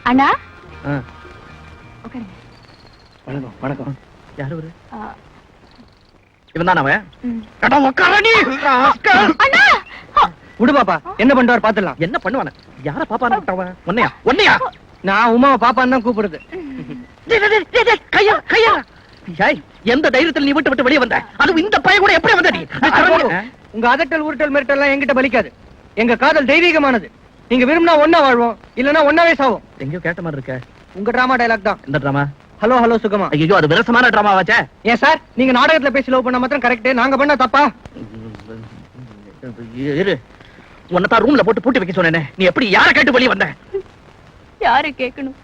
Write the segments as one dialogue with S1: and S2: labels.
S1: அண்ணா
S2: வணக்கம் வணக்கம்.
S3: யாரு ஒரு
S2: இவன் தான் அவன்.
S3: விடு பாப்பா, என்ன பண்ணுவார் பாத்துடலாம்.
S2: என்ன பண்ணுவான? யார பாப்பான்னு ஒன்னையா ஒன்னையா?
S3: நான் உமாவை பாப்பான்னு தான் கூப்பிடுது.
S2: கையா கையா எந்த தைரியத்தில் நீ விட்டு வெளியே வந்த? அதுவும் இந்த பையன் கூட எப்படி வந்த? நீ
S3: உங்க அதட்டல் உருட்டல் மிரட்டல் எல்லாம் என்கிட்ட பலிக்காது. எங்க காதல் தெய்வீகமானது. நீங்க விரும்பினா ஒன்னா வாழ்வோம், இல்லனா ஒன்னாவே சாவோம்.
S2: எங்கயோ கேட்ட மாதிரி இருக்க.
S3: உங்க டிராமா டயலாக் தான்.
S2: இந்த டிராமா?
S3: ஹலோ ஹலோ சுகமா.
S2: ஐயோ, அது விரசமான டிராமா வாச்சே.
S3: ஏன் சார், நீங்க நாடகத்துல பேசி லவ் பண்ண மாத்திரம் கரெக்ட், நாங்க பண்ண தப்பா?
S2: இரு, உன்னதான் ரூம்ல போட்டு பூட்டி வைக்க சொன்னேனே, நீ எப்படி யாரை கேட்டு வெளியே வந்த?
S1: யாரு கேட்கணும்?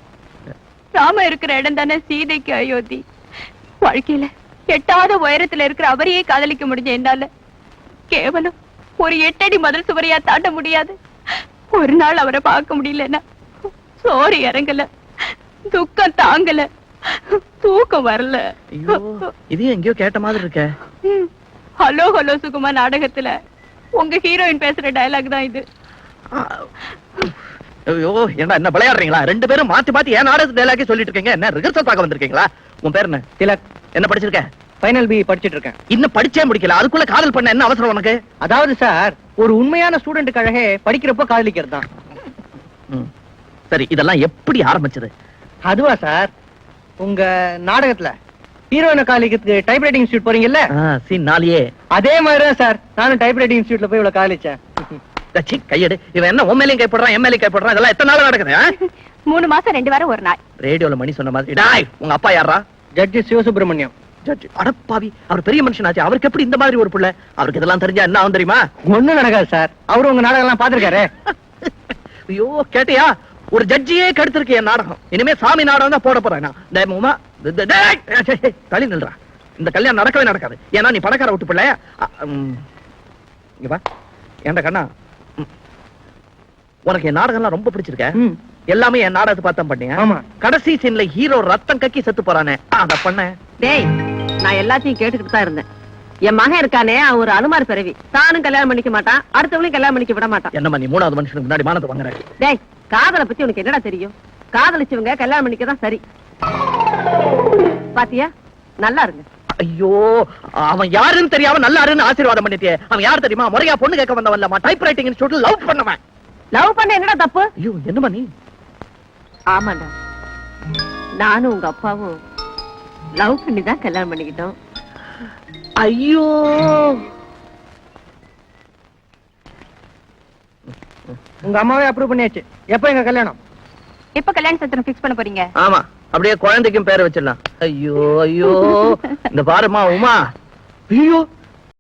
S1: ராம இருக்கிற இடம் தானே சீதைக்கு அயோத்தி. வாழ்க்கையில எட்டாத உயரத்துல இருக்கிற அவரையே காதலிக்க முடிஞ்ச என்னால கேவலம் ஒரு 8 அடி முதல் சுவரையா தாண்ட முடியாது. ஒரு நாள் அவரை பார்க்க முடியலன்னா சோறு இறங்கல, துக்கம் தாங்கல, தூக்கம் வரல.
S2: இது எங்கயோ கேட்ட மாதிரி இருக்க.
S1: ஹலோ ஹலோ சுகுமா நாடகத்துல உங்க ஹீரோயின் பேசுற டயலாக் தான் இது.
S2: ஐயோ, என்ன விளையாடுறீங்களா? ரெண்டு பேரும் மாத்தி மாத்தி ஏன் நாடகத்து டயலாக்கே சொல்லிட்டு இருக்கீங்க? என்ன ரிஹர்சல் பார்க்க வந்திருக்கீங்களா? உன் பேர் என்ன?
S3: திலக்.
S2: என்ன படிச்சிருக்க?
S3: ஃபைனல் பி படிச்சிட்டு இருக்கேன்.
S2: இன்னும் படிச்சே முடிக்கல, அதுக்குள்ள காதல் பண்ண என்ன அவசரம் உனக்கு?
S3: அதாவது சார், ஒரு உண்மையான ஸ்டூடெண்ட்டுக்காக படிக்கிறப்ப காதலிக்கிறது தான்.
S2: சரி, இதெல்லாம் எப்படி ஆரம்பிச்சது?
S3: அதுவா சார், உங்க நாடகத்துல ஹீரோயின காதலிக்கிறதுக்கு டைப்ரைட்டிங் இன்ஸ்டியூட் போறீங்கல்ல,
S2: சீன் 4
S3: அதே மாதிரிதான் சார் நானும் டைப்ரைட்டிங் இன்ஸ்டியூட்ல போய் இவ்வளவு காதலிச்சேன்.
S2: கையெடு. இவன் என்ன உண்மையிலையும் கைப்படுறான், எம்எல்ஏ கைப்படுறான்? இதெல்லாம் எத்தனை நாள் நடக்குது?
S1: 3 மாசம் 2 வாரம் 1 நாள்.
S2: ரேடியோல மணி சொன்ன மாதிரி. டாய், உங்க அப்பா யாரா?
S3: ஜட்ஜி சிவசுப்ரமணியம்.
S2: ஜட்ஜி? அடப்பாவி, அவர் பெரிய மனுஷன் ஆச்சு, அவருக்கு எப்படி இந்த மாதிரி ஒரு புள்ள? அவருக்கு இதெல்லாம் தெரிஞ்சா என்ன ஆகும் தெரியுமா?
S3: ஒண்ணும் நடக்காது சார், அவரு உங்க நாடகம் எல்லாம் பாத்துருக்காரு.
S2: ஐயோ, கேட்டியா? ஒரு ஜட்ஜியே கெடுத்திருக்கு என் நாடகம். இனிமே சாமி நாடகம் தான் போட போறேன். தள்ளி நில்றா, இந்த கல்யாணம் நடக்கவே நடக்காது. ஏன்னா நீ பணக்கார விட்டு பிள்ளை. ஏண்டா கண்ணா, உனக்கு என் நாடகம்லாம் ரொம்ப பிடிச்சிருக்க. எல்லாமே என் நாடகத்தை பார்த்தா பண்ணீங்க.
S3: ஆமா.
S2: கடைசி சீன்ல ஹீரோ ரத்தம் கக்கி செத்து போறானே, அத பண்ண.
S4: டேய், நான் எல்லாத்தையும் கேட்டுக்கிட்டு தான் இருந்தேன். என் மகன் இருக்கானே, அவன் ஒரு அனுமார் பிறவி. தானும் கல்யாணம் பண்ணிக்க மாட்டான், அடுத்தவங்களையும் கல்யாணம் பண்ணிக்க விட மாட்டான்.
S2: என்னம்மா நீ 3வது மனுஷனுக்கு முன்னாடி மானத்தை வாங்குற?
S4: டேய், காதலை பத்தி உனக்கு என்னடா தெரியும்? காதலிச்சவங்க கல்யாணம் பண்ணிக்க தான் சரி. பாத்தியா, நல்லா இருங்க.
S2: ஐயோ, அவன் யாருன்னு தெரியாம நல்லாருன்னு ஆசீர்வாதம் பண்ணிட்டே. அவன் யார் தெரியுமா? முறையா பொண்ணு கேட்க வந்தவன்லமா, டைப்ரைட்டிங் இன்ஸ்டிடியூட்ல லவ் பண்ணவன்.
S4: லவ் பண்ண என்னடா தப்பு?
S2: ஐயோ, என்னமா நீ?
S4: ஆமாண்டா, நானும் உங்க அப்பாவும் லவ் பண்ணி தான் கல்யாணம் பண்ணிக்கிட்டோம்.
S2: ஐயோ,
S3: உங்க அம்மாவே அப்ரூவ் பண்ணியாச்சு. எப்ப எங்க கல்யாணம்?
S1: எப்ப கல்யாண சத்திரம் ஃபிக்ஸ் பண்ண போறீங்க?
S2: ஆமா, அப்படியே குழந்தைக்கும் பேரை வச்சிடலாம். ஐயோ ஐயோ, இந்த பாருமா உமா. ஐயோ,